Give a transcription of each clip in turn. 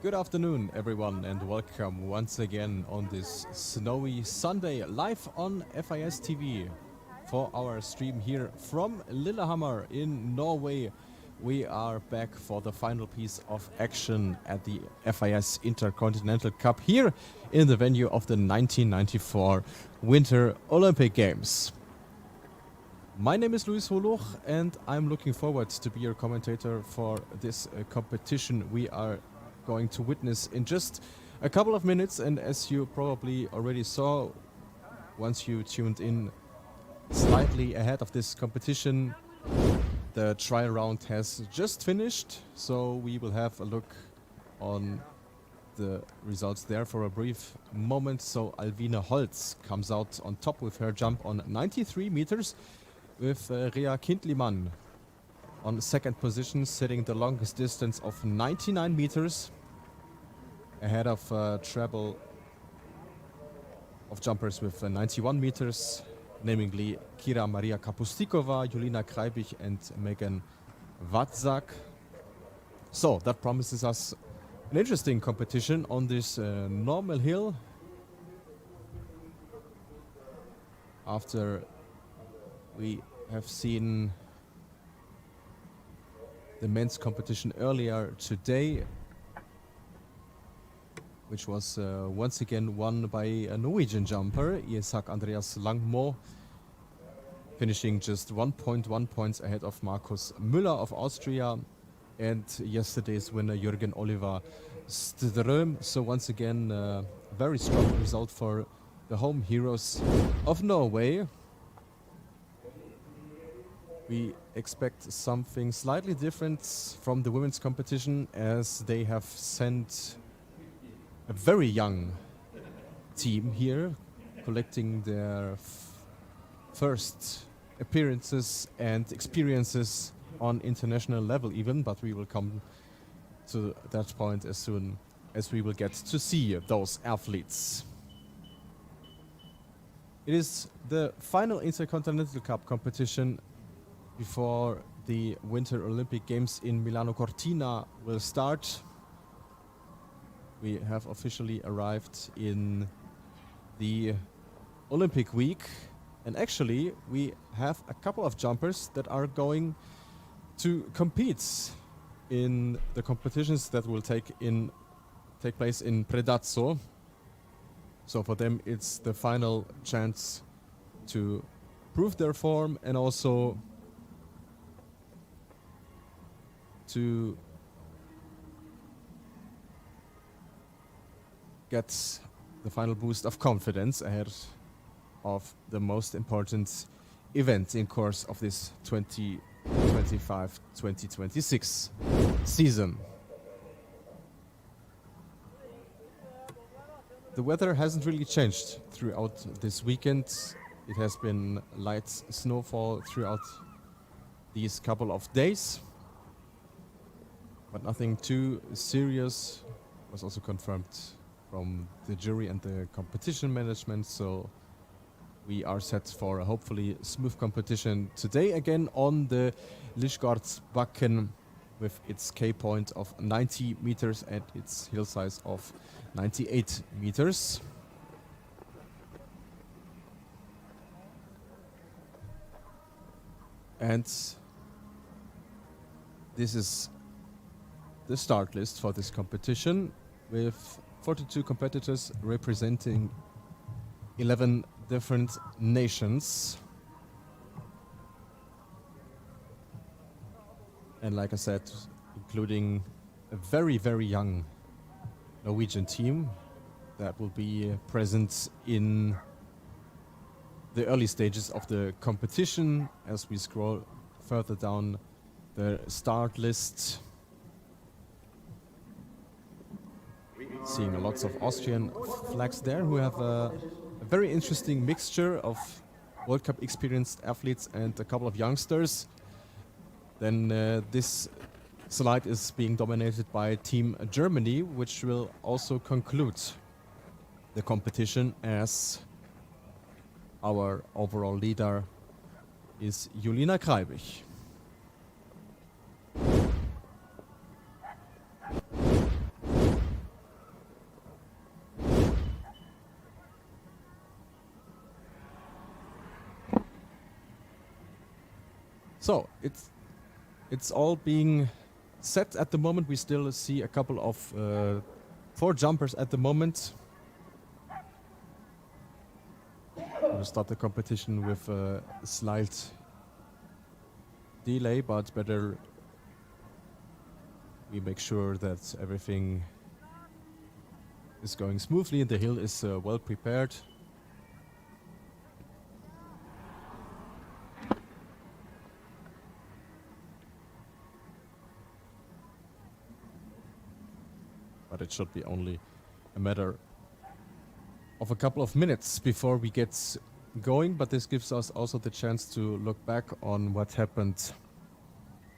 Good afternoon, everyone, and welcome once again on this snowy Sunday live on FIS TV for our stream here from Lillehammer in Norway. We are back for the final piece of action at the FIS Intercontinental Cup here in the venue of the 1994 Winter Olympic Games. My name is Luis Holuch, and I'm looking forward to be your commentator for this competition we are going to witness in just a couple of minutes. And as you probably already saw once you tuned in slightly ahead of this competition, the trial round has just finished, so we will have a look on the results there for a brief moment. So Alvine Holz comes out on top with her jump on 93 meters, with Rea Kindlimann on second position, setting the longest distance of 99 meters, ahead of treble of jumpers with 91 meters, namely Kira Maria Kapustikova, Julina Kreibich and Megan Watzak. So that promises us an interesting competition on this normal hill. After we have seen the men's competition earlier today, which was once again won by a Norwegian jumper, Isak Andreas Langmo, finishing just 1.1 points ahead of Markus Müller of Austria and yesterday's winner Jürgen Oliver Ström. So once again, a very strong result for the home heroes of Norway. We expect something slightly different from the women's competition, as they have sent a very young team here, collecting their first appearances and experiences on international level even, but we will come to that point as soon as we will get to see those athletes. It is the final Intercontinental Cup competition before the Winter Olympic Games in Milano Cortina will start. We have officially arrived in the Olympic week, and actually we have a couple of jumpers that are going to compete in the competitions that will take place in Predazzo. So for them it's the final chance to prove their form and also to get the final boost of confidence ahead of the most important event in course of this 2025-2026 season. The weather hasn't really changed throughout this weekend. It has been light snowfall throughout these couple of days, but nothing too serious. Was also confirmed from the jury and the competition management, so we are set for a hopefully smooth competition today again on the Lyschgårdsbakken with its K point of 90 meters and its hill size of 98 meters. And this is the start list for this competition with 42 competitors representing 11 different nations. And like I said, including a very, very young Norwegian team that will be present in the early stages of the competition as we scroll further down the start list. Seeing lots of Austrian flags there who have a very interesting mixture of World Cup experienced athletes and a couple of youngsters. Then this slide is being dominated by Team Germany, which will also conclude the competition as our overall leader is Julina Kreibich. So it's all being set at the moment. We still see a couple of 4 jumpers at the moment. We'll start the competition with a slight delay, but better we make sure that everything is going smoothly and the hill is well prepared. But it should be only a matter of a couple of minutes before we get going, but this gives us also the chance to look back on what happened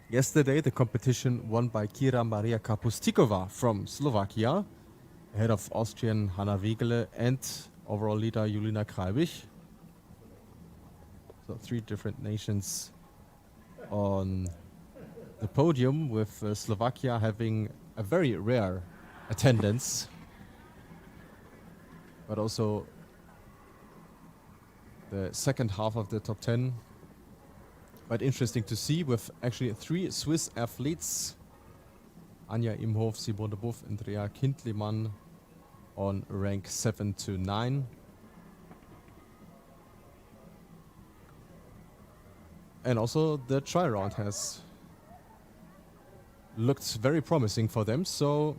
yesterday. The competition won by Kira Maria Kapustikova from Slovakia, ahead of Austrian Hanna Wiegele and overall leader Julina Kreibich. So 3 different nations on the podium, with Slovakia having a very rare attendance, but also the second half of the top 10. Quite interesting to see, with actually 3 Swiss athletes, Anja Imhof, Simone Buff, Andrea Kindlimann, on rank 7 to 9. And also the try round has looked very promising for them, so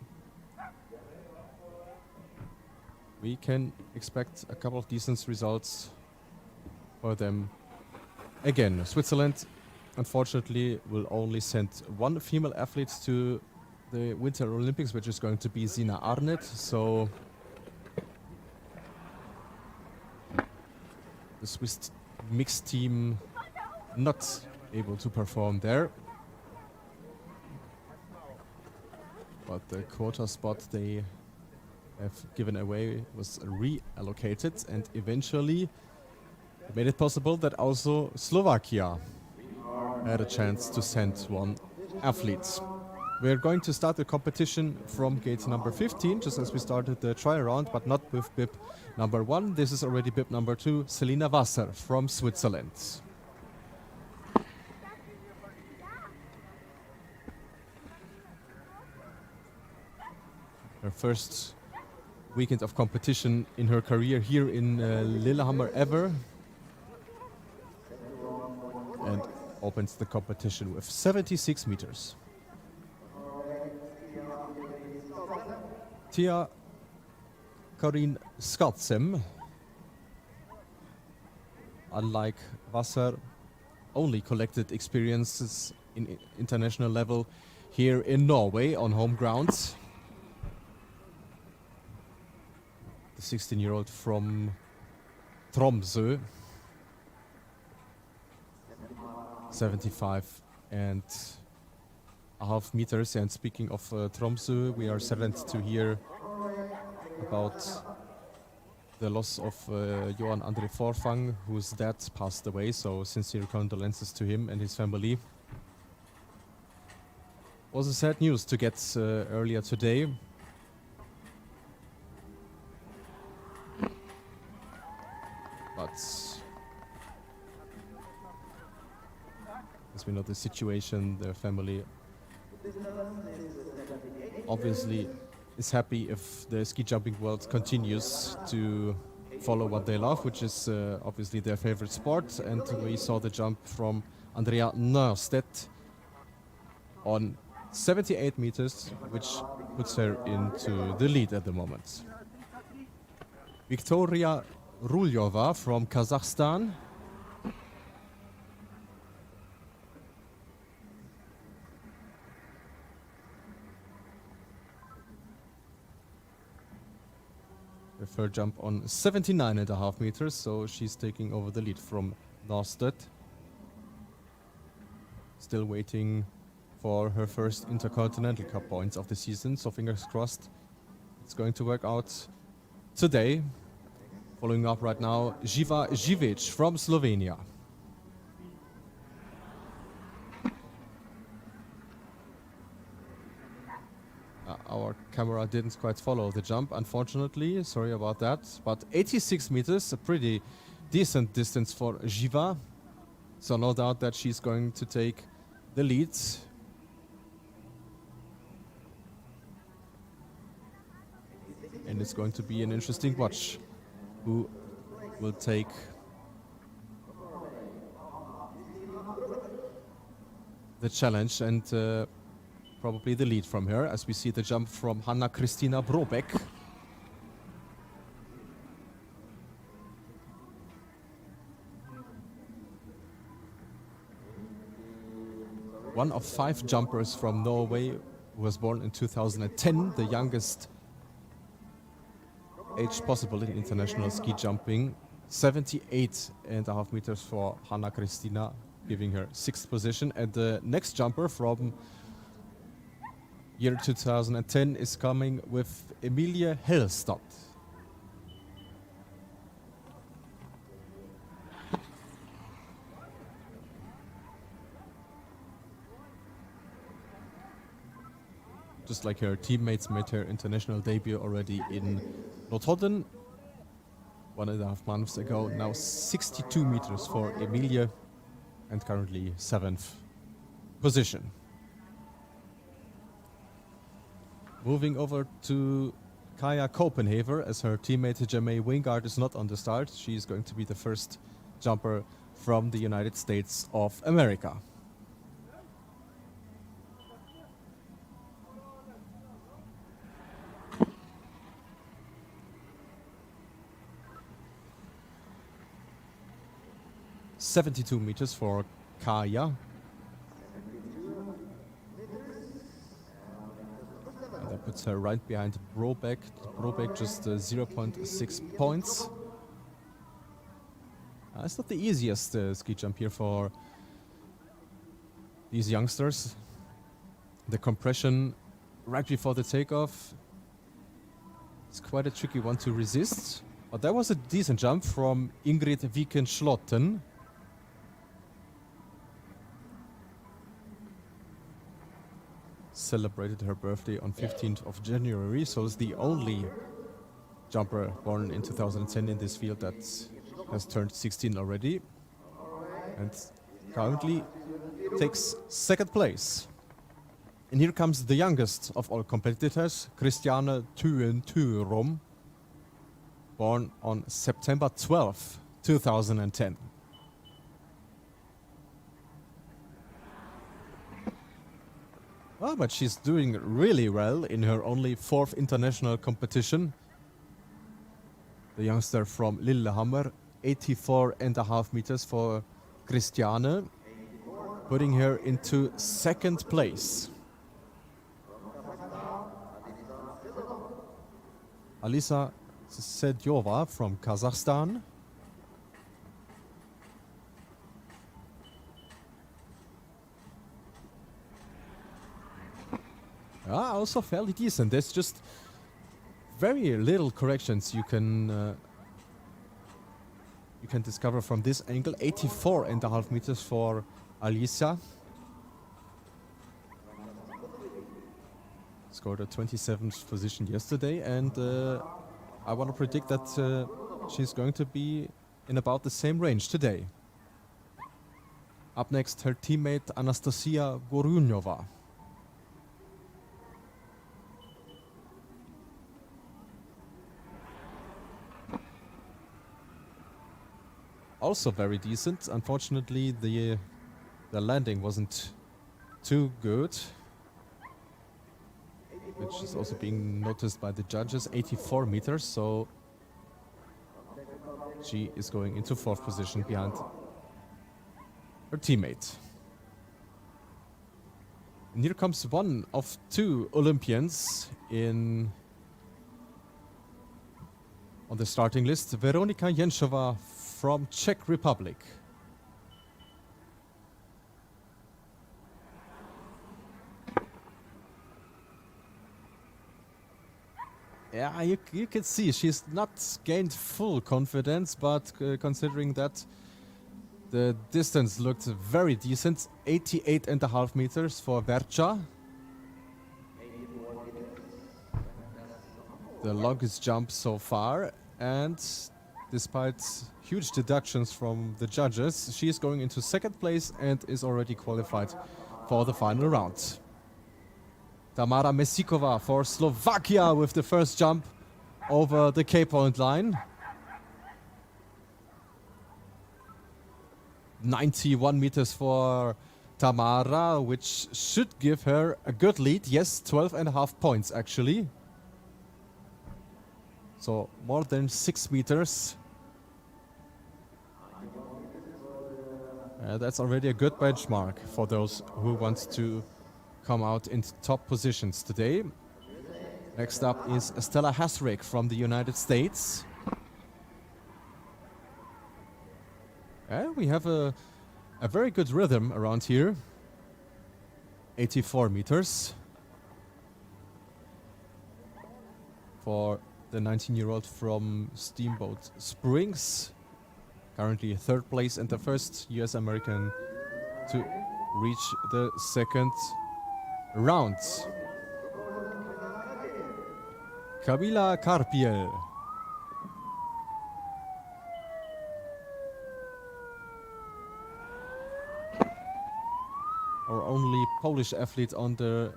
we can expect a couple of decent results for them. Again, Switzerland unfortunately will only send 1 female athlete to the Winter Olympics, which is going to be Sina Arnett. So the Swiss mixed team not able to perform there. But the quota spot they have given away was reallocated, and eventually it made it possible that also Slovakia had a chance to send 1 athlete. We're going to start the competition from gate number 15, just as we started the try round, but not with bib number 1. This is already bib number 2, Selina Wasser from Switzerland. Her first weekend of competition in her career here in Lillehammer ever, and opens the competition with 76 meters. Tia Karin Skatsem. Unlike Wasser, only collected experiences in international level here in Norway on home grounds. The 16-year-old from Tromsø. 75.5 meters. And speaking of Tromsø, we are saddened to hear about the loss of Johan Andre Forfang, whose dad passed away. So sincere condolences to him and his family. Was a sad news to get earlier today. But as we know the situation, the family obviously is happy if the ski jumping world continues to follow what they love, which is obviously their favorite sport. And we saw the jump from Andrea Nørstedt on 78 meters, which puts her into the lead at the moment. Victoria Ruljova from Kazakhstan. With her jump on 79.5 meters, so she's taking over the lead from Nørstedt. Still waiting for her first Intercontinental Cup points of the season, so fingers crossed it's going to work out today. Following up right now, Živa Živic from Slovenia. Our camera didn't quite follow the jump, unfortunately. Sorry about that. But 86 meters, a pretty decent distance for Živa. So no doubt that she's going to take the lead. And it's going to be an interesting watch. Who will take the challenge and probably the lead from her, as we see the jump from Hanna Kristina Brobeck. One of 5 jumpers from Norway who was born in 2010, the youngest age possible in international ski jumping. 78.5 meters for Hanna Kristina, giving her 6th position. And the next jumper from year 2010 is coming with Emilie Hellstad. Just like her teammates, made her international debut already in Notodden 1.5 months ago. Now 62 meters for Emilie, and currently 7th position. Moving over to Kaja Kopenhaver, as her teammate Jamie Wingard is not on the start. She is going to be the first jumper from the United States of America. .72 meters for Kaja. And that puts her right behind Brobeck. Brobeck just 0.6 points. It's not the easiest ski jump here for these youngsters. The compression right before the takeoff is quite a tricky one to resist. But that was a decent jump from Ingrid Viken-Slotten. Celebrated her birthday on 15th of January, so is the only jumper born in 2010 in this field that has turned 16 already, and currently takes 2nd place. And here comes the youngest of all competitors, Christiane Thuen-Thurom, born on September 12th, 2010. Oh, but she's doing really well in her only 4th international competition. the youngster from Lillehammer. 84.5 meters for Christiane, putting her into second place. Alisa Sedyova from Kazakhstan. Also fairly decent. There's just very little corrections you can discover from this angle. 84.5 meters for Alisa. Scored a 27th position yesterday, and I want to predict that she's going to be in about the same range today. Up next, her teammate Anastasia Gorunyova. Also very decent. Unfortunately, the landing wasn't too good, which is also being noticed by the judges. 84 meters, so she is going into fourth position behind her teammate. And here comes one of two Olympians on the starting list, Veronika Jenšová from Czech Republic. Yeah, you can see she's not gained full confidence, but considering that the distance looked very decent, 88.5 meters for Vercha. The longest jump so far, and despite huge deductions from the judges, she is going into second place and is already qualified for the final round. Tamara Mesikova for Slovakia with the first jump over the K-point line. 91 meters for Tamara, which should give her a good lead. Yes, 12.5 points actually. So more than 6 meters. That's already a good benchmark for those who want to come out in top positions today. Next up is Stella Hasrick from the United States. We have a very good rhythm around here. 84 meters for the 19-year-old from Steamboat Springs. Currently third place and the first US American to reach the second round. Kamila Karpiel. Our only Polish athlete on the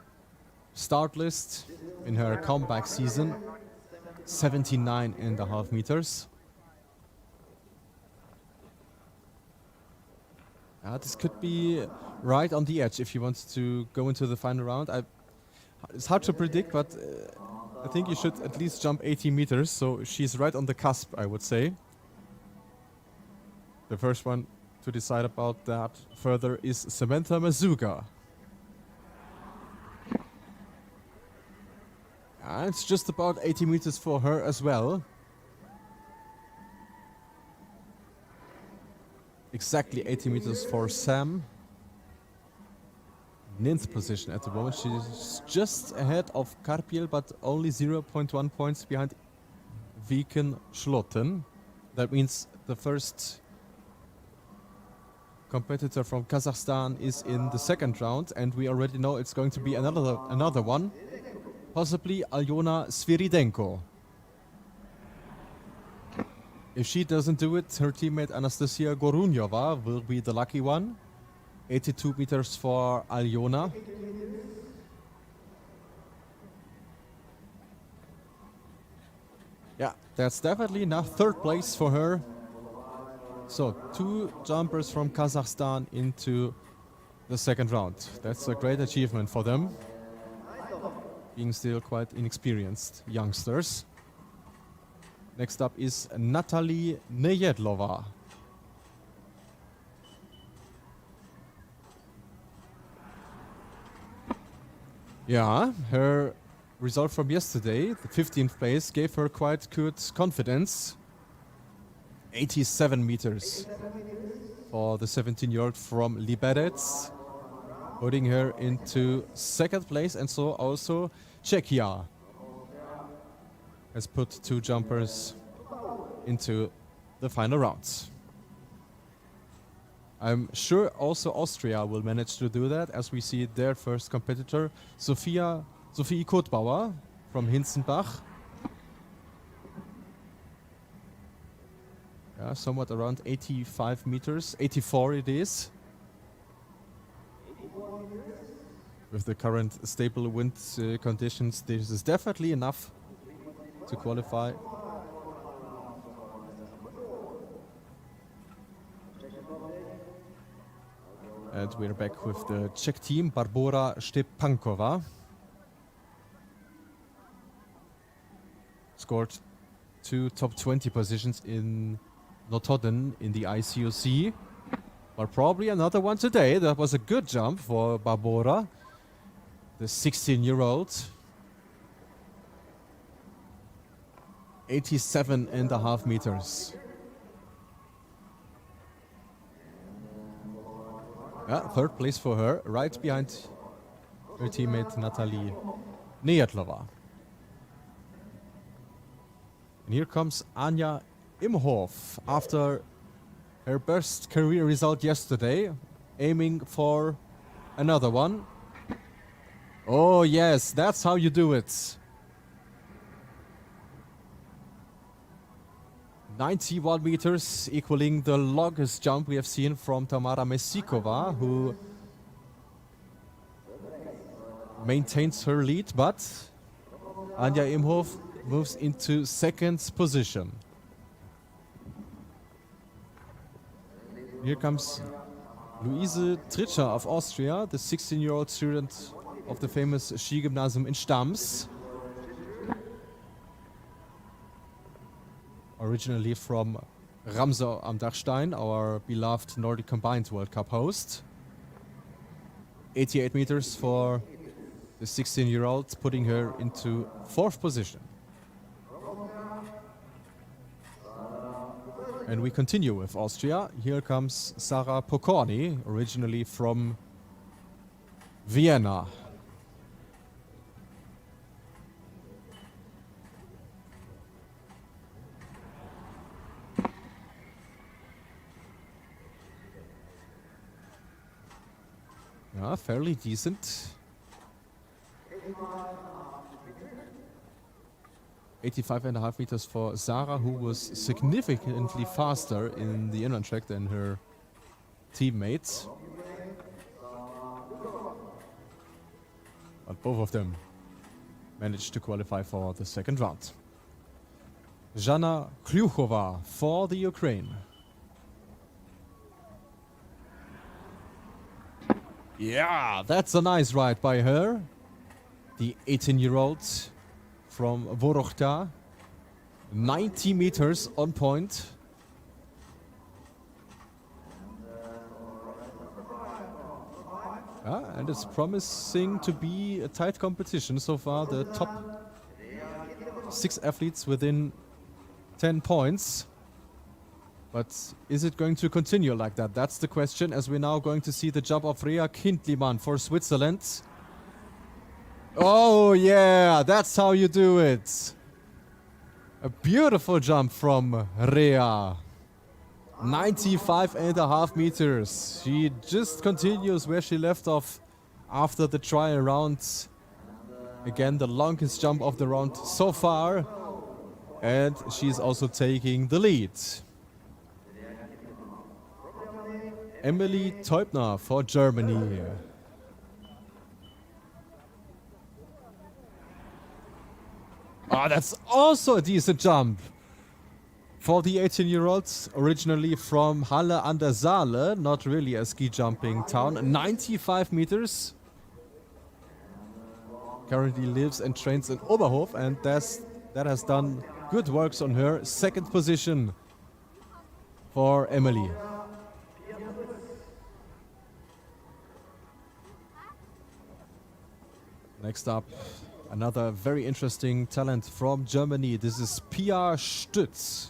start list in her comeback season. 79.5 meters. This could be right on the edge if you want to go into the final round. It's hard to predict, but I think you should at least jump 80 meters, so she's right on the cusp, I would say. The first one to decide about that further is Samantha Mazuga. It's just about 80 meters for her as well. Exactly 80 meters for Sam. 9th position at the moment. She's just ahead of Karpiel, but only 0.1 points behind Viken Schlotten. That means the first competitor from Kazakhstan is in the second round, and we already know it's going to be another one. Possibly Aljona Sviridenko. If she doesn't do it, her teammate Anastasia Gorunyova will be the lucky one. 82 meters for Aljona. Yeah, that's definitely enough. Third place for her. So 2 jumpers from Kazakhstan into the second round. That's a great achievement for them, being still quite inexperienced youngsters. Next up is Natalie Nejedlova. Yeah, her result from yesterday, the 15th place, gave her quite good confidence. 87 meters for the 17-year-old from Liberec, putting her into second place, and so also Czechia has put 2 jumpers into the final rounds. I'm sure also Austria will manage to do that, as we see their first competitor, Sophie Kotbauer from Hinzenbach. Yeah, somewhat around 85 meters, 84 it is. With the current stable wind conditions, this is definitely enough to qualify. And we're back with the Czech team, Barbora Stepankova. Scored 2 top 20 positions in Notodden in the ICOC. But probably another one today. That was a good jump for Barbora, the 16-year-old. 87.5 meters. Yeah, third place for her, right behind her teammate Natalie Nejedlova. And here comes Anja Imhoff after her best career result yesterday, aiming for another one. Oh yes, that's how you do it. 91 meters, equaling the longest jump we have seen from Tamara Mesikova, who maintains her lead, but Anja Imhoff moves into second position. Here comes Luise Tritscher of Austria, the 16-year-old student of the famous Skigymnasium in Stams. Originally from Ramsau am Dachstein, our beloved Nordic Combined World Cup host. 88 meters for the 16-year-old, putting her into fourth position. And we continue with Austria. Here comes Sarah Pokorny, originally from Vienna. Yeah, fairly decent. 85.5 meters for Sarah, who was significantly faster in the inline track than her teammates. But both of them managed to qualify for the second round. Jana Klyuchova for the Ukraine. Yeah, that's a nice ride by her. The 18-year-old from Vorochta. 90 meters on point. And it's promising to be a tight competition so far. The top 6 athletes within 10 points. But is it going to continue like that? That's the question, as we're now going to see the jump of Rea Kindliman for Switzerland. Oh yeah, that's how you do it. A beautiful jump from Rea. 95.5 meters. She just continues where she left off after the trial round. Again, the longest jump of the round so far. And she's also taking the lead. Emily Teubner for Germany. Ah, that's also a decent jump for the 18-year-olds, originally from Halle an der Saale, not really a ski jumping town. 95 meters. Currently lives and trains in Oberhof, and that has done good works on her. Second position for Emily. Next up, another very interesting talent from Germany. This is Pia Stütz.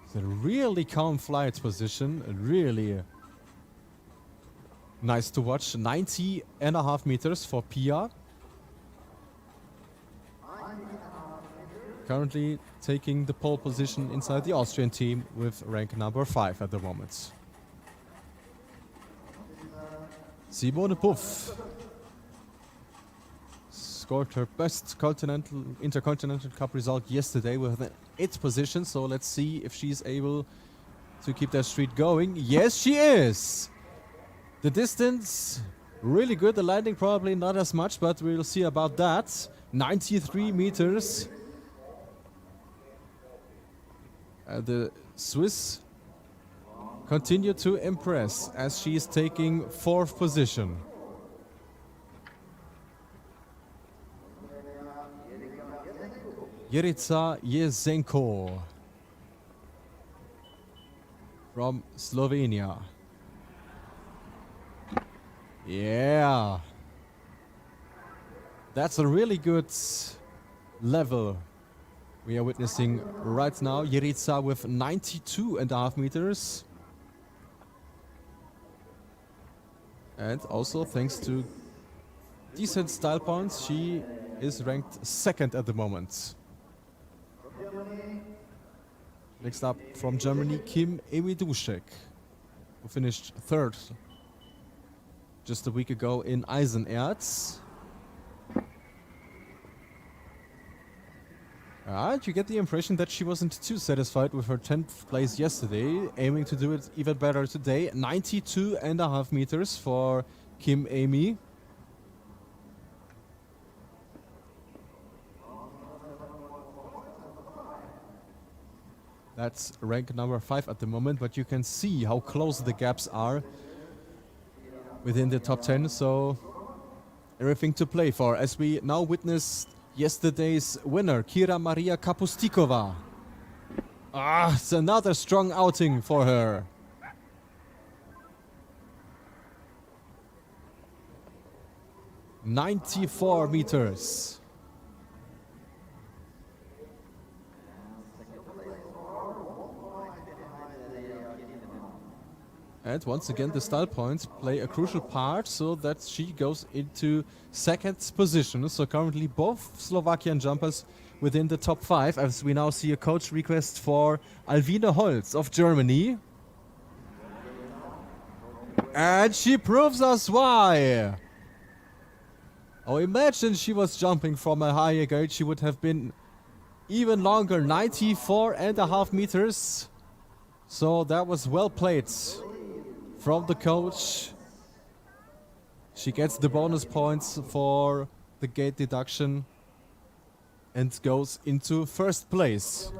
It's a really calm flight position, really nice to watch. 90.5 meters for Pia. Currently taking the pole position inside the Austrian team with rank number 5 at the moment. Simone Puff scored her best Intercontinental Cup result yesterday with an 8th position, so let's see if she's able to keep that streak going. Yes, she is! The distance, really good. The landing probably not as much, but we'll see about that. 93 meters. The Swiss continue to impress as she is taking 4th position. Jerica Jesenko from Slovenia. Yeah. That's a really good level we are witnessing right now. Jerica with 92.5 meters. And also thanks to decent style points, she is ranked 2nd at the moment. Next up from Germany, Kim Emiduszek, who finished 3rd just a week ago in Eisenerz. You get the impression that she wasn't too satisfied with her 10th place yesterday, aiming to do it even better today. 92.5 meters for Kim Amy. That's rank number 5 at the moment, but you can see how close the gaps are within the top 10, so everything to play for, as we now witnessed yesterday's winner, Kira Maria Kapustikova. It's another strong outing for her. "94 meters. And once again, the style points play a crucial part so that she goes into 2nd position. So currently both Slovakian jumpers within the top 5, as we now see a coach request for Alvine Holz of Germany. And she proves us why. Oh, imagine she was jumping from a higher gate. She would have been even longer, 94.5 meters. So that was well played from the coach. She gets the bonus points for the gate deduction and goes into 1st place.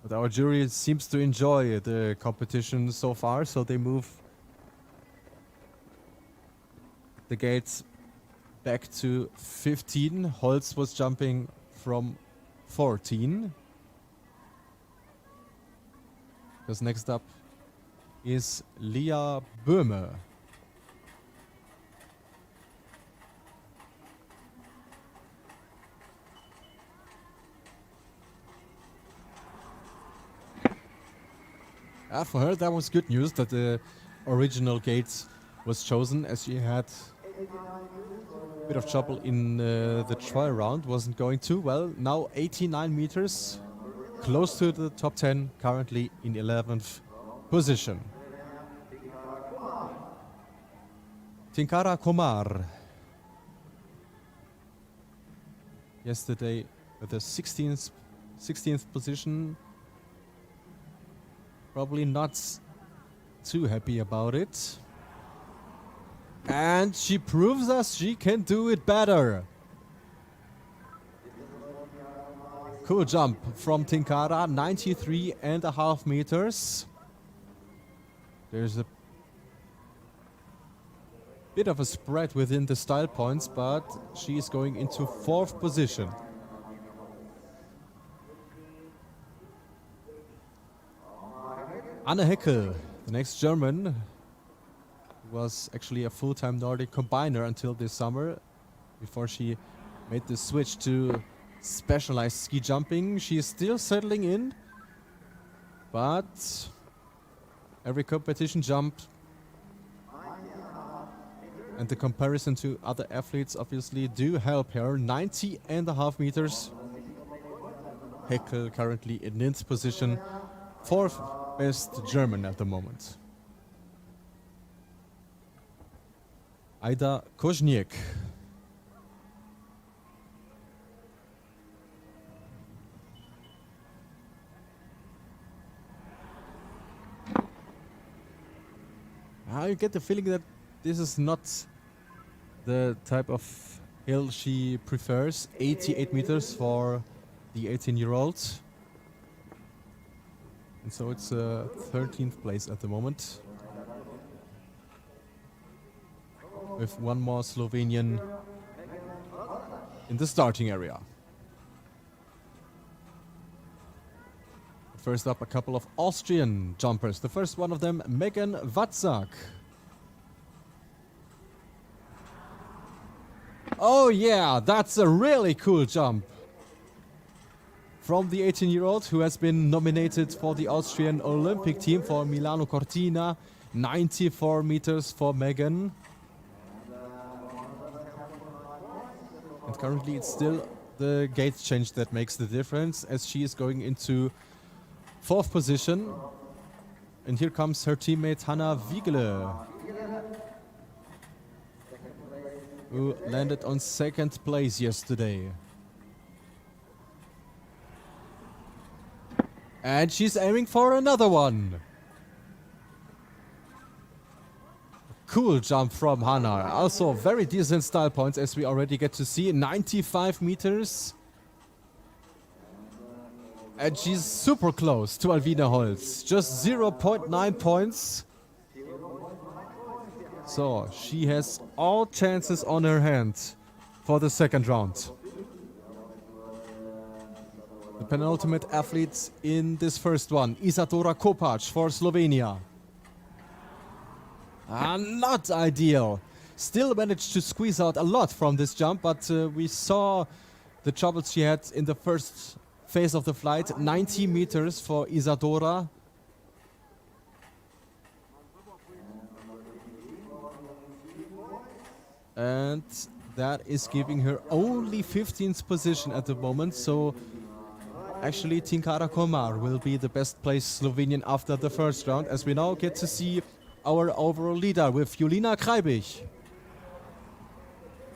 But our jury seems to enjoy the competition so far, so they move the gates back to 15. Holz was jumping from 14. Because next up is Lia Böhme. For her, that was good news that the original gate was chosen, as she had a bit of trouble in the trial round. Wasn't going too well. Now 89 meters, close to the top 10, currently in 11th position. Tinkara Komar. Yesterday at the 16th position. Probably not too happy about it. And she proves us she can do it better. Cool jump from Tinkara, 93.5 meters. There's a bit of a spread within the style points, but she is going into 4th position. Anne Heckel, the next German, was actually a full-time Nordic combiner until this summer, before she made the switch to specialized ski jumping. She is still settling in, but every competition jump and the comparison to other athletes obviously do help her. 90.5 meters. Heckel currently in 9th position, 4th best German at the moment. Aida Koźniak. I get the feeling that this is not the type of hill she prefers. 88 meters for the 18-year-old. And so it's 13th place at the moment, with one more Slovenian in the starting area. First up, a couple of Austrian jumpers. The first one of them, Megan Watzak. Oh yeah, that's a really cool jump from the 18-year-old who has been nominated for the Austrian Olympic team for Milano Cortina. 94 meters for Megan. And currently it's still the gate change that makes the difference, as she is going into 4th position. And here comes her teammate Hanna Wiegele, who landed on 2nd place yesterday. And she's aiming for another one. Cool jump from Hanna. Also very decent style points, as we already get to see. 95 meters. And she's super close to Alvina Holz. Just 0.9 points. So she has all chances on her hand for the 2nd round. The penultimate athletes in this first one, Isadora Kopač for Slovenia. Not ideal. Still managed to squeeze out a lot from this jump, but we saw the troubles she had in the first phase of the flight. 90 meters for Isadora. And that is giving her only 15th position at the moment, so actually Tinkara Komar will be the best placed Slovenian after the first round, as we now get to see our overall leader with Julina Kreibich.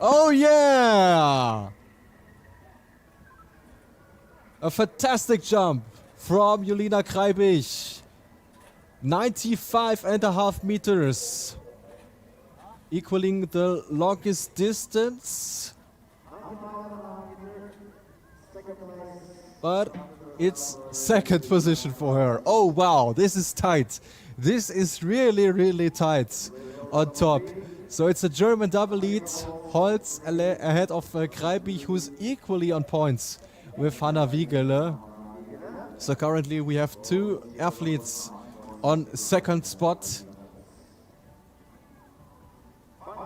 Oh yeah! A fantastic jump from Julina Kreibich. 95.5 meters. Equaling the longest distance. But it's 2nd position for her. Oh wow, this is tight. This is really, really tight on top. So it's a German double lead. Holz ahead of Kreibich, who's equally on points with Hanna Wiegele. So currently we have 2 athletes on 2nd spot.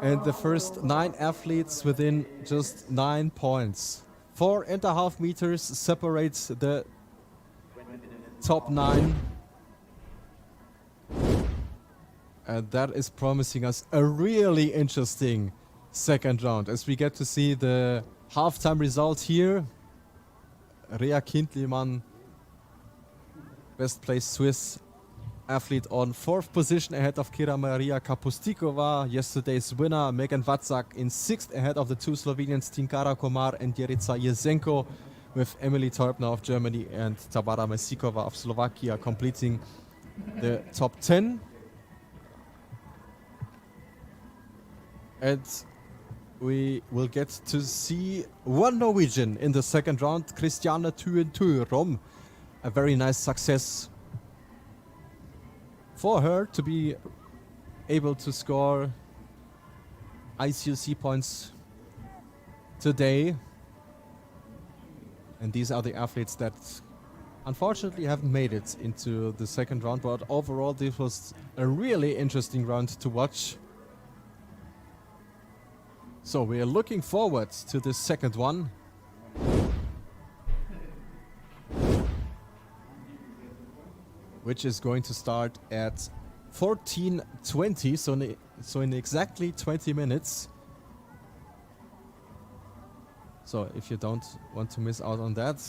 And the first 9 athletes within just 9 points. 4.5 meters separates the top 9. And that is promising us a really interesting 2nd round, as we get to see the halftime result here. Rea Kindlimann, best placed Swiss athlete, on 4th position ahead of Kira Maria Kapustikova. Yesterday's winner, Megan Watzak, in 6th ahead of the 2 Slovenians, Tinkara Komar and Jerica Jesenko, with Emily Teubner of Germany and Tabara Mesikova of Slovakia completing the top 10. And we will get to see one Norwegian in the 2nd round, Christiane Thuen Thuerom. A very nice success for her to be able to score ICUC points today. And these are the athletes that unfortunately haven't made it into the second round, but overall this was a really interesting round to watch. So we are looking forward to this second one. Which is going to start at 14:20, so in exactly 20 minutes. So if you don't want to miss out on that,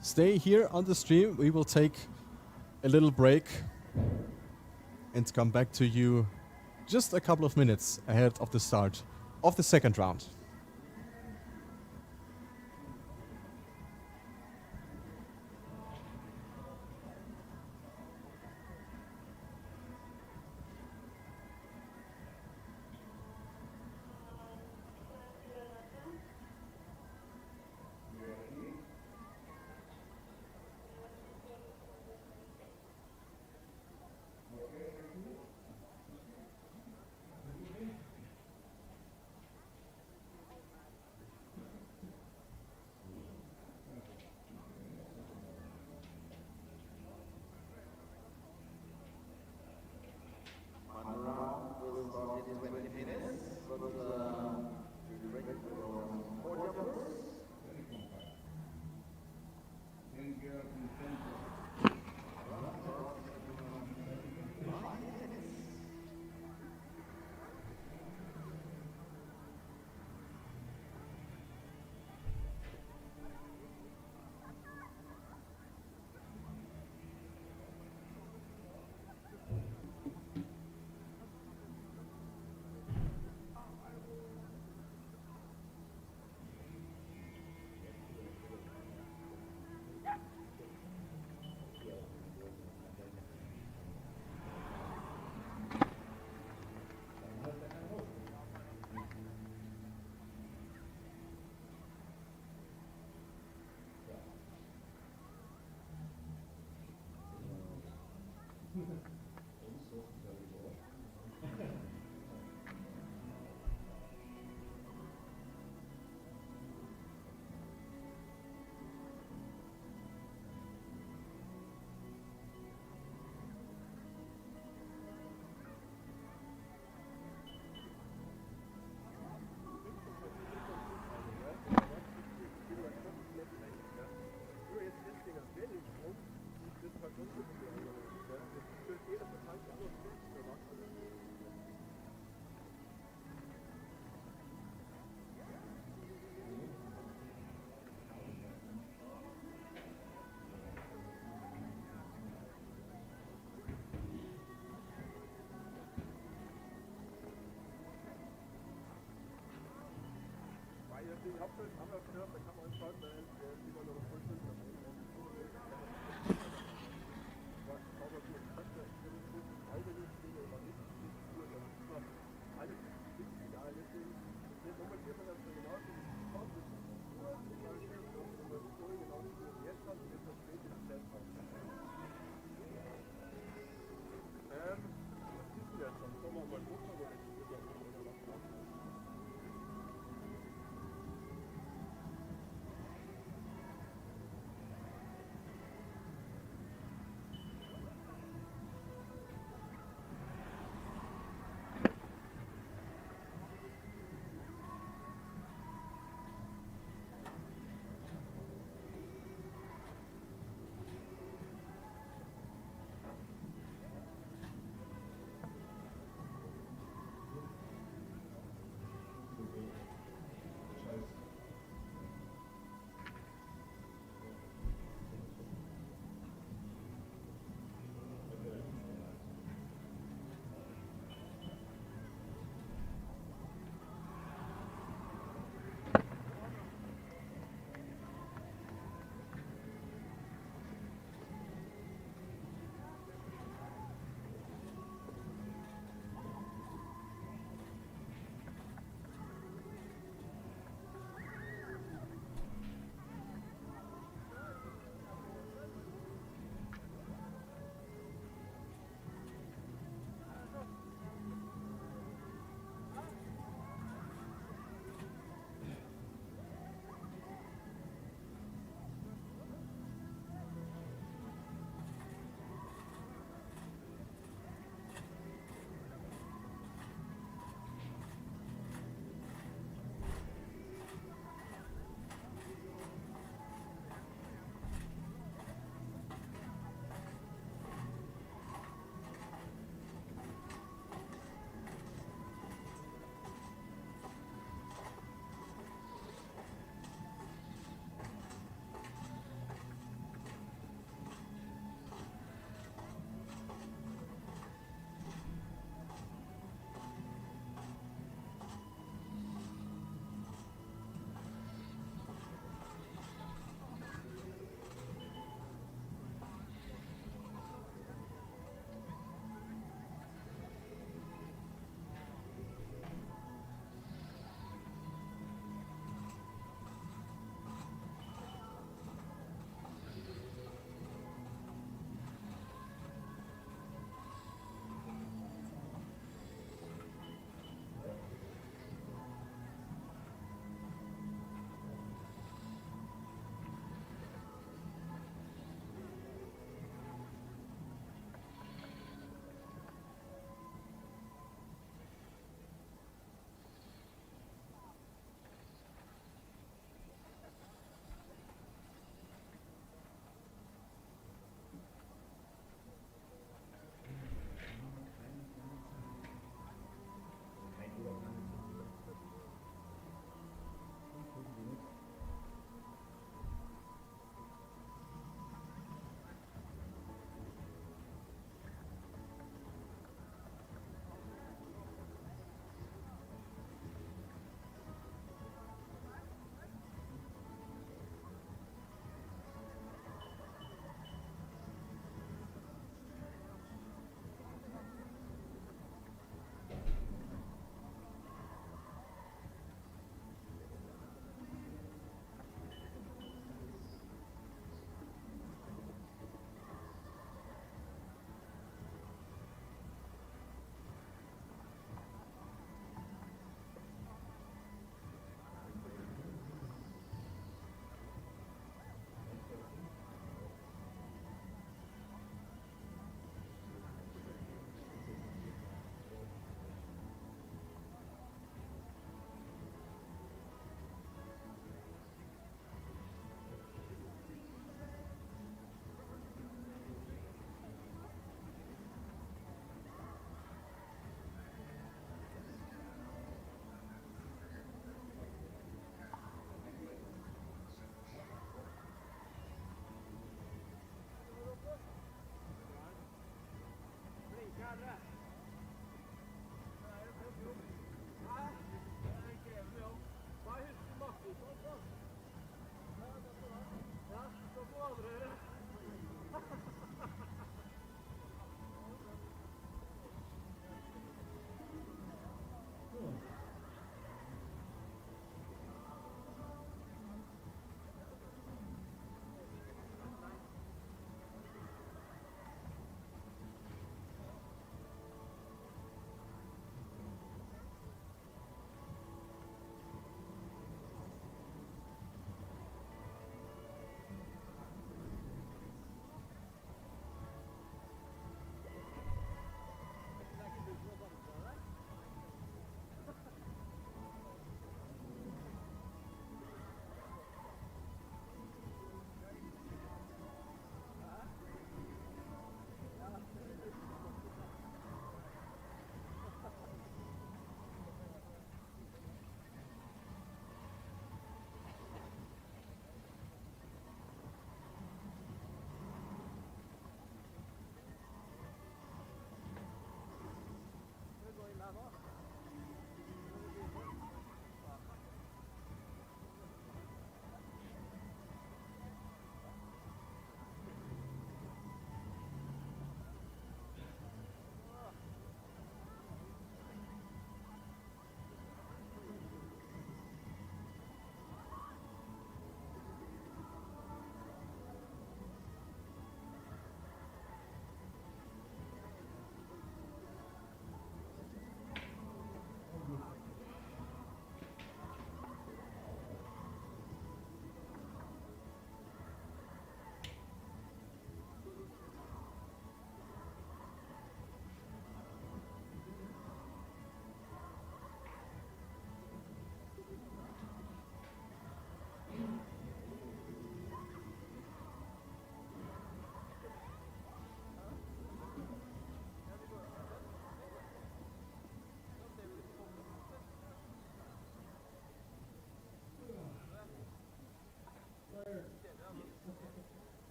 stay here on the stream. We will take a little break and come back to you just a couple of minutes ahead of the start of the second round.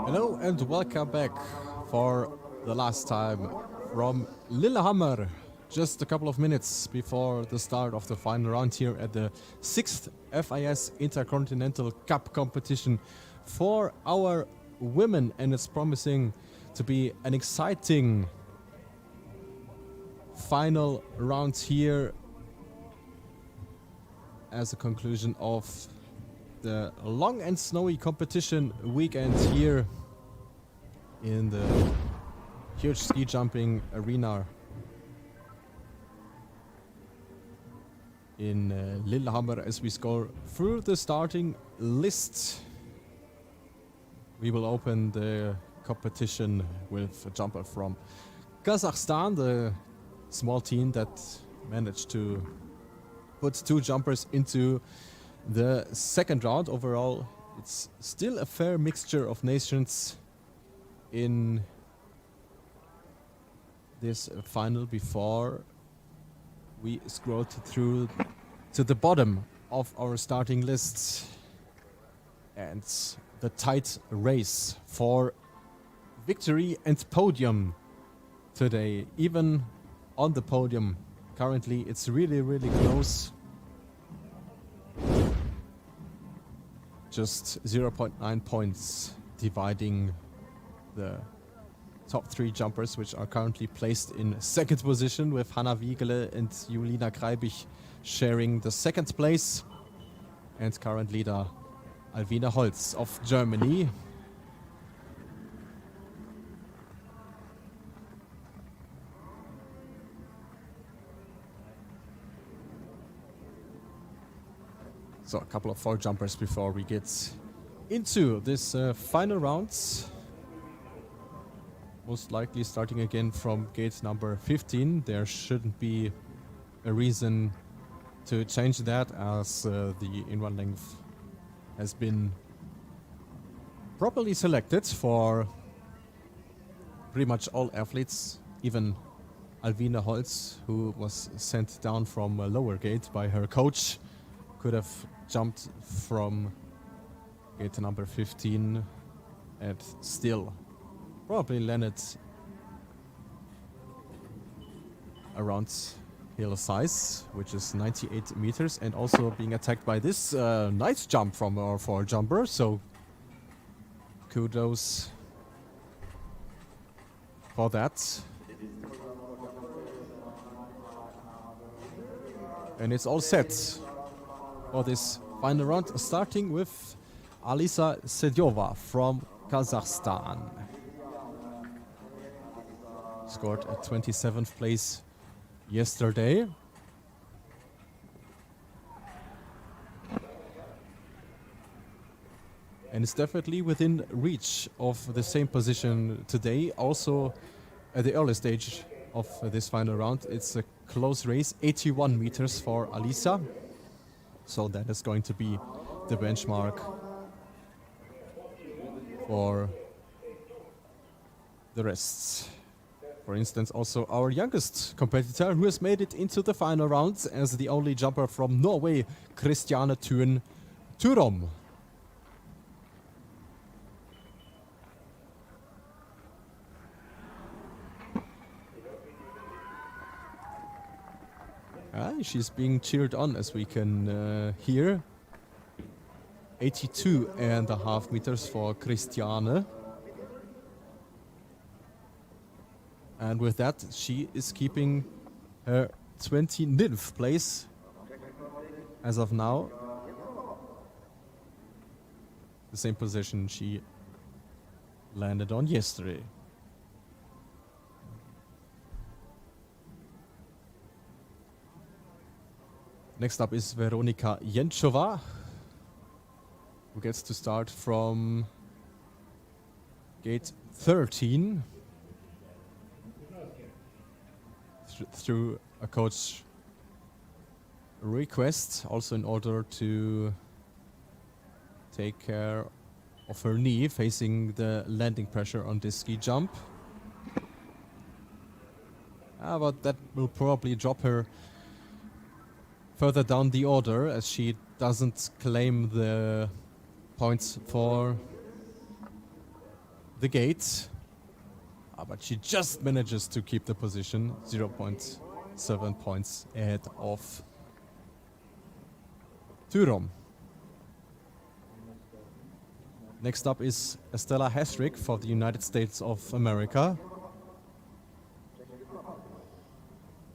Hello and welcome back for the last time from Lillehammer. Just a couple of minutes before the start of the final round here at the 6th FIS Intercontinental Cup competition for our women, and it's promising to be an exciting final round here as a conclusion of the long and snowy competition weekend here in the huge ski jumping arena in Lillehammer. As we scroll through the starting list, we will open the competition with a jumper from Kazakhstan, the small team that managed to put 2 jumpers into the second round. Overall, it's still a fair mixture of nations in this final before we scroll through to the bottom of our starting list. And the tight race for victory and podium today. Even on the podium, currently it's really, really close. Just 0.9 points dividing the top 3 jumpers, which are currently placed in second position, with Hanna Wiegele and Julina Greibich sharing the second place, and current leader Alvina Holz of Germany. So a couple of 4 jumpers before we get into this final rounds. Most likely starting again from gate number 15. There shouldn't be a reason to change that, as the in-run length has been properly selected for pretty much all athletes. Even Alvina Holz, who was sent down from a lower gate by her coach, could have jumped from gate number 15 and still probably landed around hill size, which is 98 meters, and also being attacked by this nice jump from our four jumper. So kudos for that. And it's all set for this final round, starting with Alisa Sedyova from Kazakhstan. Scored a 27th place yesterday. And it's definitely within reach of the same position today. Also, at the early stage of this final round, it's a close race, 81 meters for Alisa. So that is going to be the benchmark for the rest. For instance, also our youngest competitor who has made it into the final round as the only jumper from Norway, Christiane Thun Turom. She's being cheered on, as we can hear. 82.5 meters for Christiane. And with that, she is keeping her 29th place as of now. The same position she landed on yesterday. Next up is Veronika Jenčová, who gets to start from gate 13 through a coach request, also in order to take care of her knee, facing the landing pressure on this ski jump. But that will probably drop her further down the order, as she doesn't claim the points for the gate. But she just manages to keep the position, 0.7 points ahead of Turom. Next up is Estella Hesrick for the United States of America.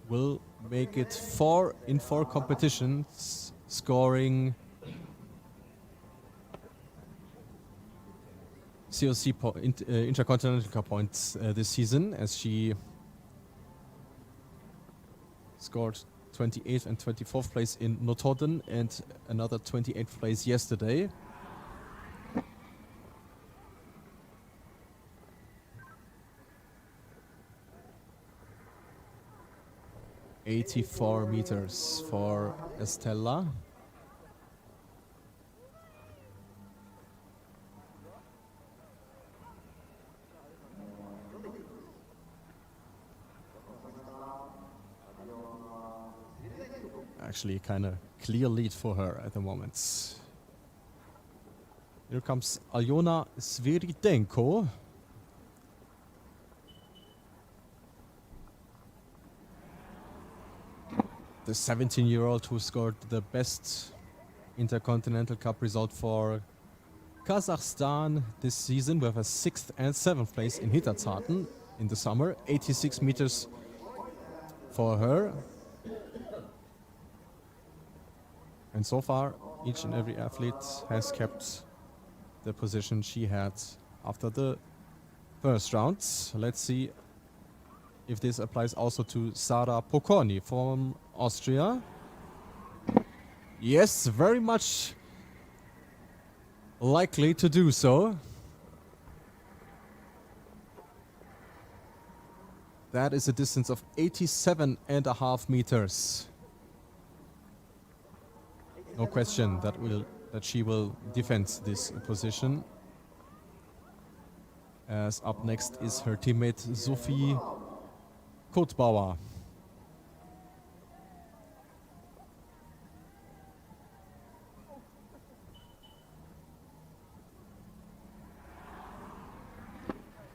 Will make it 4 in 4 competitions, scoring COC Intercontinental points this season, as she scored 28th and 24th place in Notodden and another 28th place yesterday. .84 meters for Estella. Actually, kind of clear lead for her at the moment. Here comes Aljona Sviridenko. The 17-year-old who scored the best Intercontinental Cup result for Kazakhstan this season with a 6th and 7th place in Hitterzarten in the summer. 86 meters for her. And so far, each and every athlete has kept the position she had after the first round. Let's see if this applies also to Sara Pokorny from Austria. Yes, very much likely to do so. That is a distance of 87.5 meters. No question that she will defend this position. As up next is her teammate Sophie Kotbauer.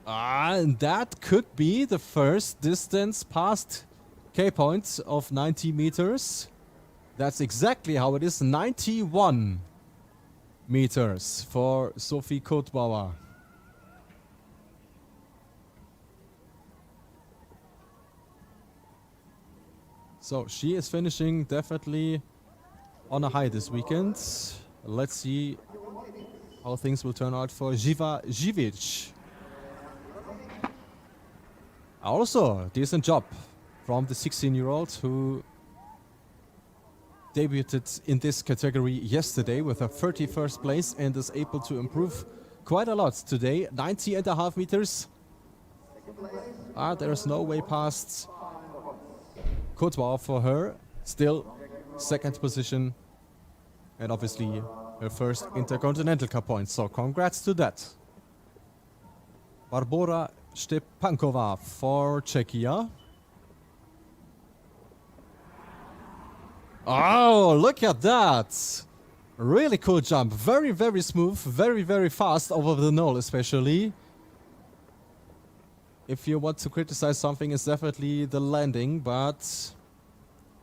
And that could be the first distance passed K point of 90 meters. That's exactly how it is. 91 meters for Sophie Kotbauer. So she is finishing definitely on a high this weekend. Let's see how things will turn out for Živa Živic. Also, decent job from the 16-year-old who debuted in this category yesterday with a 31st place and is able to improve quite a lot today. 90.5 meters. There's no way past Kotbauer for her. Still second position. And obviously her first Intercontinental Cup point. So congrats to that. Barbora Stepankova for Czechia. Oh, look at that. Really cool jump. Very, very smooth. Very, very fast over the knoll especially. If you want to criticize something, it's definitely the landing, but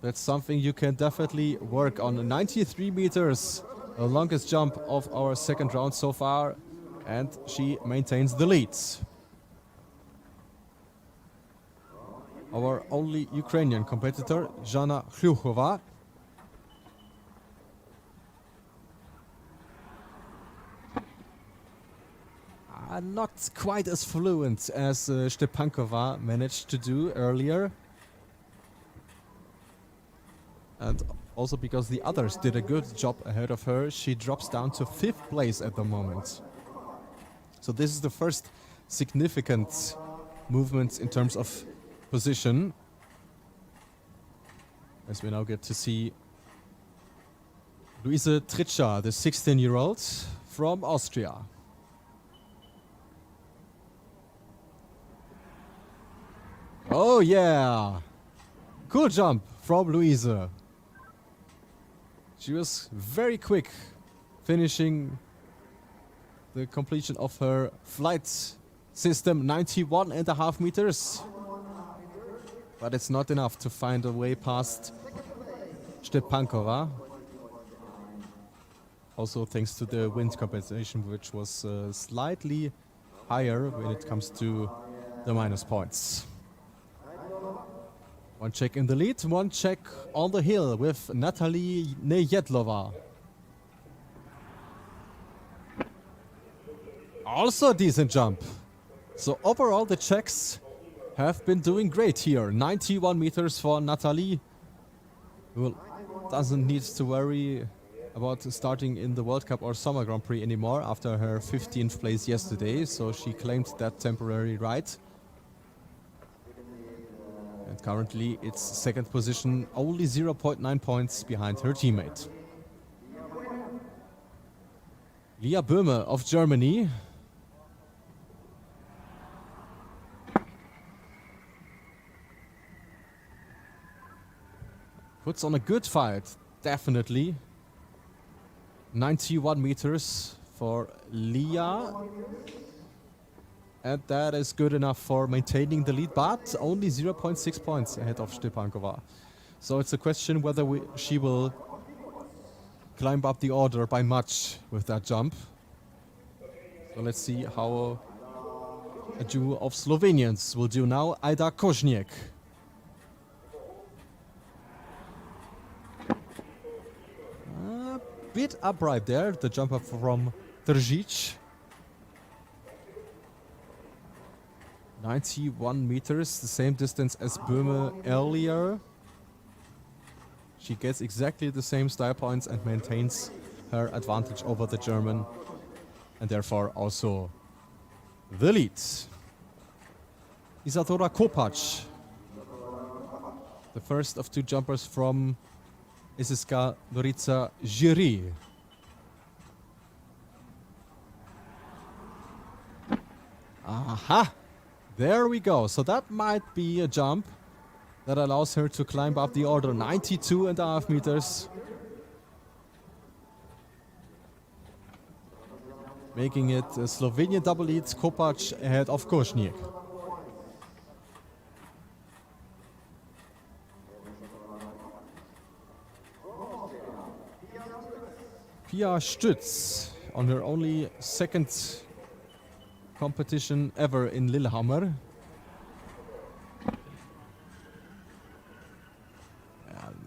that's something you can definitely work on. 93 meters, the longest jump of our second round so far, and she maintains the lead. Our only Ukrainian competitor, Jana Hryuchova. Not quite as fluent as Stepankova managed to do earlier. And also because the others did a good job ahead of her, she drops down to 5th place at the moment. So this is the first significant movement in terms of position. As we now get to see Luise Tritscher, the 16-year-old from Austria. Oh yeah! Cool jump from Luise. She was very quick finishing the completion of her flight system, 91.5 meters. But it's not enough to find a way past Stepankova. Also thanks to the wind compensation, which was slightly higher when it comes to the minus points. One check in the lead, one check on the hill with Natalie Nejedlova. Also a decent jump. So overall the Czechs have been doing great here. 91 meters for Natalie, who doesn't need to worry about starting in the World Cup or Summer Grand Prix anymore after her 15th place yesterday. So she claimed that temporary right. And currently it's second position, only 0.9 points behind her teammate. Lia Böhme of Germany. Puts on a good fight, definitely. 91 meters for Lia. And that is good enough for maintaining the lead, but only 0.6 points ahead of Stepankova. So it's a question whether she will climb up the order by much with that jump. So let's see how a duo of Slovenians will do now. Aida Kožniek. A bit upright there, the jumper from Tržič. 91 meters, the same distance as Böhme earlier. She gets exactly the same style points and maintains her advantage over the German, and therefore also the lead. Isadora Kopacz, the first of two jumpers from SSK Gorica Žiri. Aha! There we go. So that might be a jump that allows her to climb up the order. 92.5 meters. Making it a Slovenian double lead. Kopacz ahead of Kožniek. Pia Stütz on her only second competition ever in Lillehammer.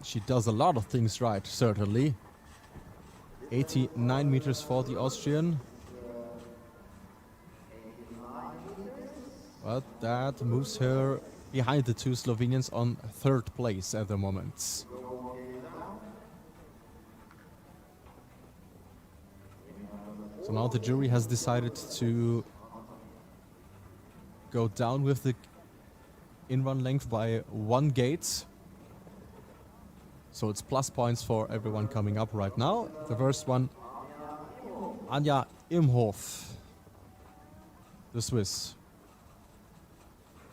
She does a lot of things right, certainly. 89 meters for the Austrian. But that moves her behind the two Slovenians on third place at the moment. So now the jury has decided to go down with the in-run length by 1 gate. So it's plus points for everyone coming up right now. The first one, Anja Imhof, the Swiss.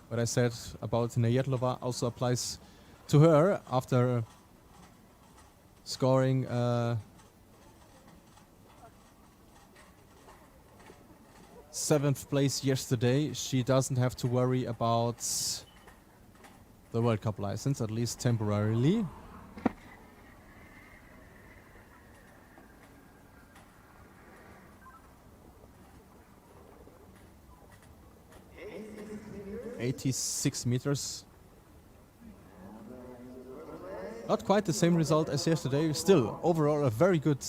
What I said about Nejedlova also applies to her after scoring 7th place yesterday. She doesn't have to worry about the World Cup license, at least temporarily. .86 meters. Not quite the same result as yesterday. Still, overall, a very good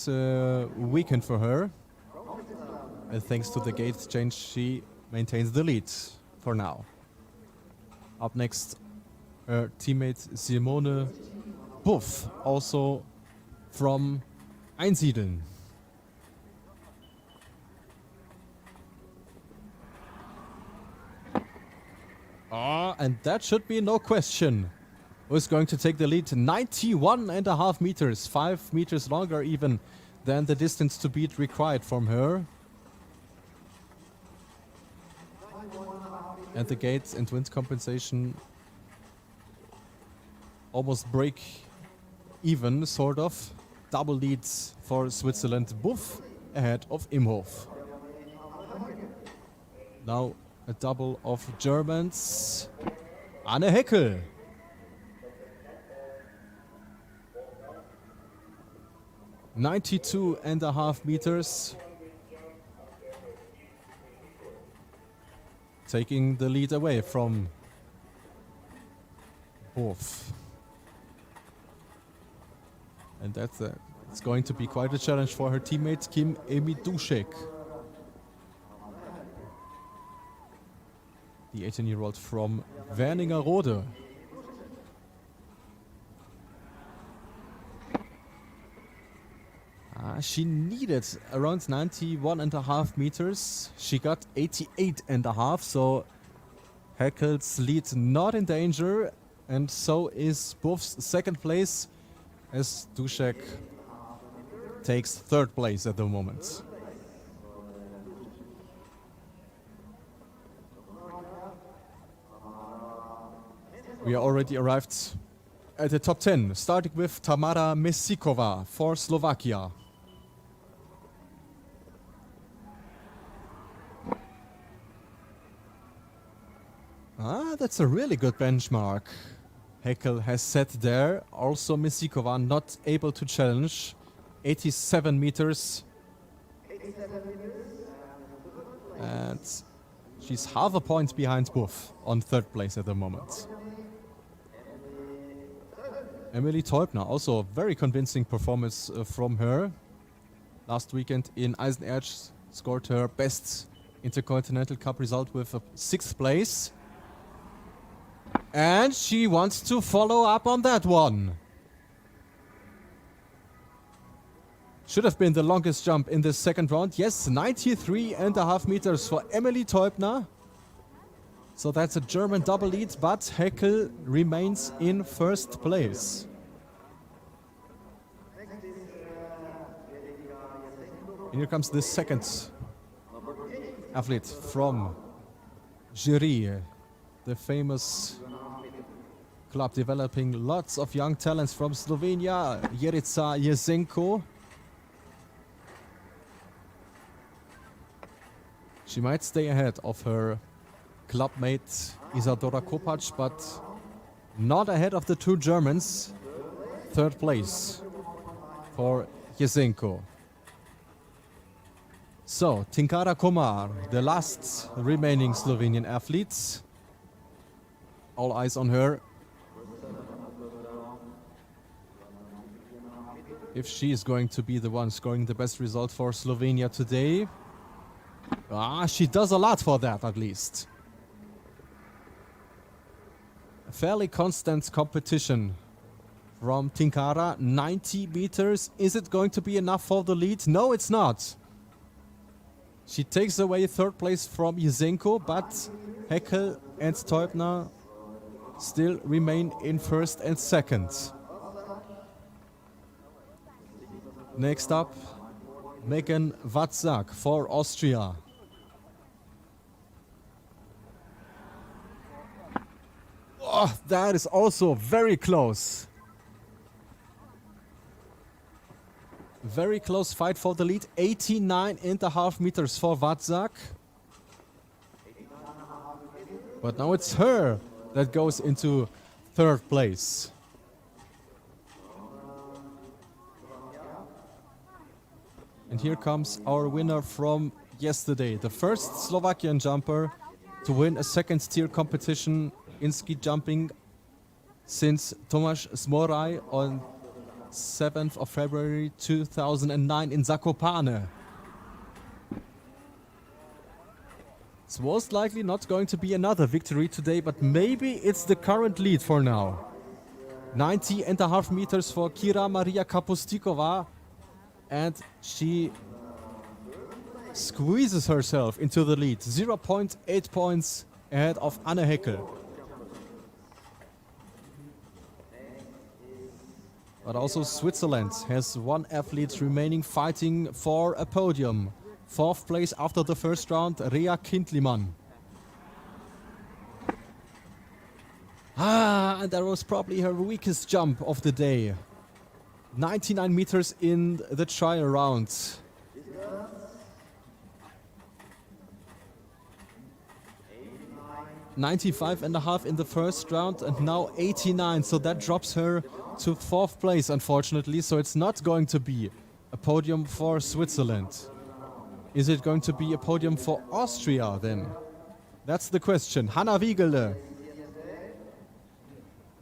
weekend for her. And thanks to the gate change, she maintains the lead for now. Up next, her teammate Simone Buff, also from Einsiedeln. And that should be no question. Who's going to take the lead? 91.5 meters, 5 meters longer even than the distance to beat required from her. And the gates and wind compensation almost break even, sort of. Double leads for Switzerland. Buff ahead of Imhof. Now a double of Germans. Anne Heckel. .92.5 meters. Taking the lead away from Buff. And that's it's going to be quite a challenge for her teammate Kim Emiduszek. The 18-year-old from Wernigerode. She needed around 91.5 meters. She got 88.5, so Heckel's lead not in danger, and so is Buff's second place, as Dušek takes third place at the moment. We are already arrived at the top 10, starting with Tamara Mesikova for Slovakia. That's a really good benchmark Heckel has set there. Also Mesikova not able to challenge. 87 meters. And she's half a point behind Buff on third place at the moment. Emilie Teubner, also a very convincing performance from her. Last weekend in Eisenerz scored her best Intercontinental Cup result with a 6th place. And she wants to follow up on that one. Should have been the longest jump in the second round. Yes, 93.5 meters for Emilie Teubner. So that's a German double lead, but Heckel remains in first place. And here comes the second athlete from Jiří, the famous club developing lots of young talents from Slovenia, Jerica Jesenko. She might stay ahead of her clubmate Isadora Kopac, but not ahead of the two Germans. Third place for Jesenko. So, Tinkara Komar, the last remaining Slovenian athlete. All eyes on her. If she is going to be the one scoring the best result for Slovenia today. She does a lot for that, at least. A fairly constant competition from Tinkara. 90 meters. Is it going to be enough for the lead? No, it's not. She takes away third place from Jesenko, but Heckel and Teubner still remain in first and second. Next up, Megan Watzak for Austria. Oh, that is also very close. Very close fight for the lead. 89.5 meters for Watzak. But now it's her that goes into third place. And here comes our winner from yesterday. The first Slovakian jumper to win a second-tier competition in ski jumping since Tomáš Zmoraj on 7th of February 2009 in Zakopane. It's most likely not going to be another victory today, but maybe it's the current lead for now. 90.5 meters for Kira Maria Kapustikova, and she squeezes herself into the lead. 0.8 points ahead of Anne Heckel. But also Switzerland has one athlete remaining fighting for a podium. Fourth place after the first round, Rea Kindliman. And that was probably her weakest jump of the day. 99 meters in the trial round. $95.5 in the first round and now 89, so that drops her to fourth place, unfortunately. So it's not going to be a podium for Switzerland. Is it going to be a podium for Austria then? That's the question. Hanna Wiegele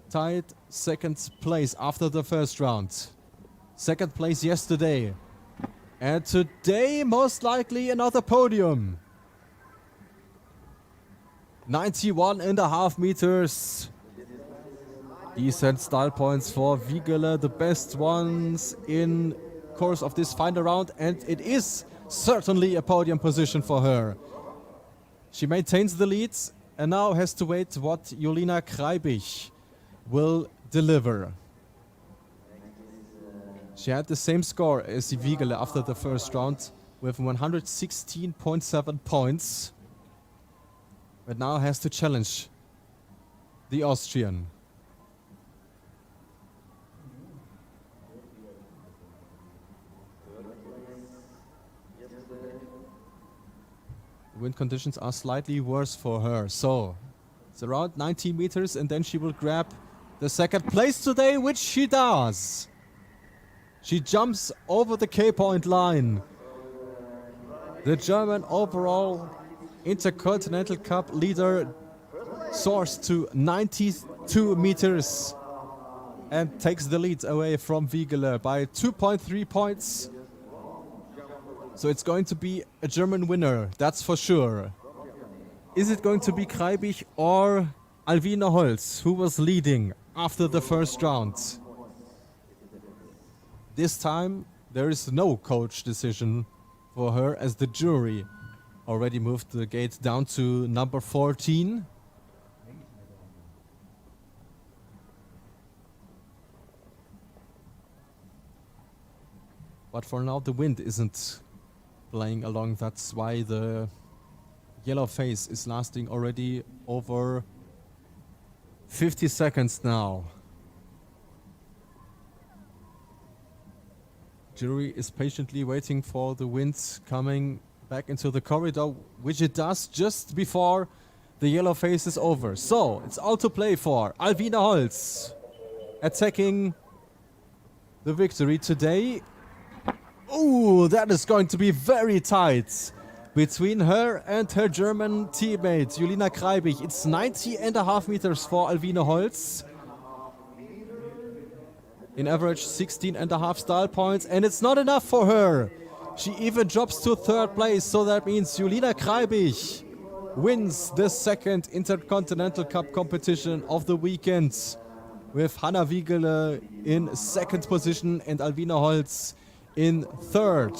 tied second place after the first round. Second place yesterday. And today, most likely another podium. 91.5 meters. Decent style points for Wiegele, the best ones in course of this final round, and it is certainly a podium position for her. She maintains the lead and now has to wait what Julina Kreibich will deliver. She had the same score as Wiegele after the first round with 116.7 points, but now has to challenge the Austrian. Wind conditions are slightly worse for her, so it's around 90 meters and then she will grab the second place today, which she does. She jumps over the K-point line. The German overall Intercontinental Cup leader soars to 92 meters and takes the lead away from Wiegele by 2.3 points. So it's going to be a German winner, that's for sure. Is it going to be Kreibich or Alvina Holz, who was leading after the first round? This time there is no coach decision for her, as the jury already moved the gate down to number 14. But for now the wind isn't playing along. That's why the yellow phase is lasting already over 50 seconds now. Jury is patiently waiting for the wind coming back into the corridor, which it does just before the yellow phase is over. So it's all to play for. Alvina Holz attacking the victory today. Ooh, that is going to be very tight between her and her German teammate, Julina Kreibich. It's 90.5 meters for Alwine Holz. In average, 16.5 style points, and it's not enough for her. She even drops to third place, so that means Julina Kreibich wins the second Intercontinental Cup competition of the weekend, with Hanna Wiegele in second position and Alwine Holz in third.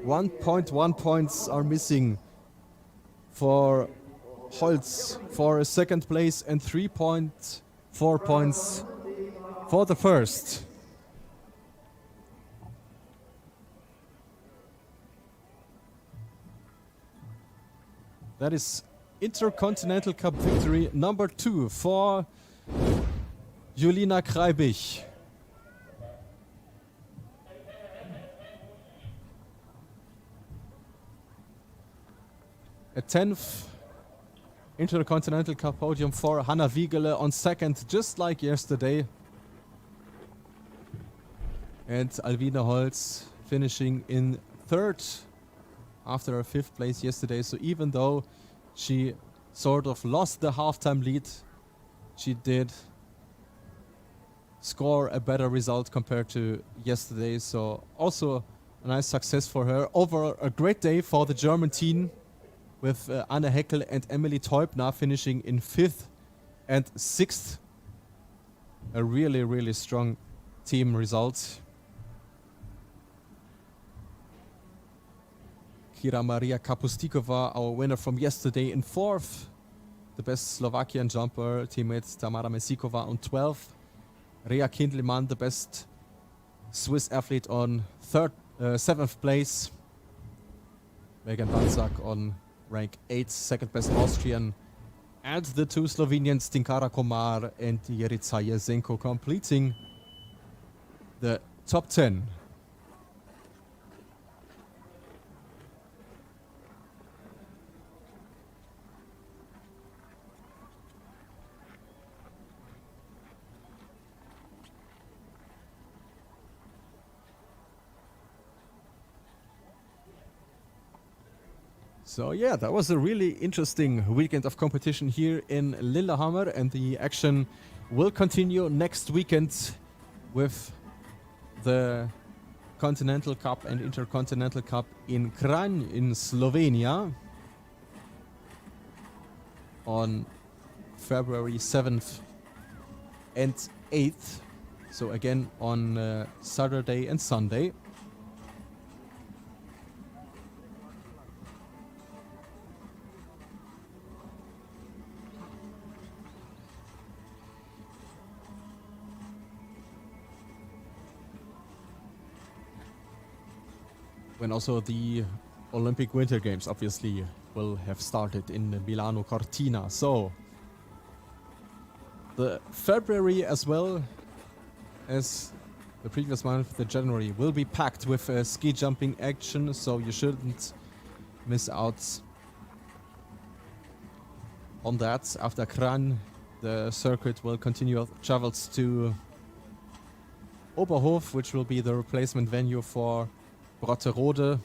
1.1 points are missing for Holz for a second place and 3.4 points for the first. That is Intercontinental Cup victory number 2 for Julina Kreibich. A 10th Intercontinental Cup podium for Hanna Wiegele on second, just like yesterday. And Alwine Holz finishing in third after a 5th place yesterday. So even though she sort of lost the halftime lead, she did score a better result compared to yesterday. So also a nice success for her. Over a great day for the German team, with Anne Heckel and Emily Teubner finishing in 5th and 6th. A really, really strong team result. Kira Maria Kapustikova, our winner from yesterday, in 4th. The best Slovakian jumper, teammate Tamara Mesikova on 12th. Rea Kindelmann, the best Swiss athlete, on 7th place. Megan Banzak on rank 8, second best Austrian. And the 2 Slovenians, Tinkara Komar and Jerica Jesenko, completing the top 10. So yeah, that was a really interesting weekend of competition here in Lillehammer, and the action will continue next weekend with the Continental Cup and Intercontinental Cup in Kranj in Slovenia on February 7th and 8th. So again on Saturday and Sunday. When also the Olympic Winter Games obviously will have started in Milano Cortina. So the February as well as the previous month, the January, will be packed with ski jumping action, so you shouldn't miss out on that. After Kranj, the circuit will continue travels to Oberhof, which will be the replacement venue for Brotterode,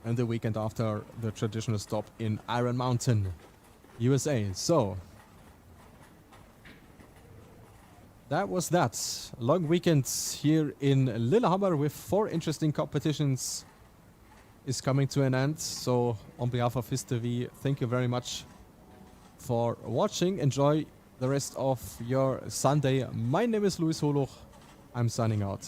and the weekend after, the traditional stop in Iron Mountain, USA. So that was that. A long weekend here in Lillehammer with 4 interesting competitions is coming to an end. So on behalf of FIS TV, thank you very much for watching. Enjoy the rest of your Sunday. My name is Luis Holuch. I'm signing out.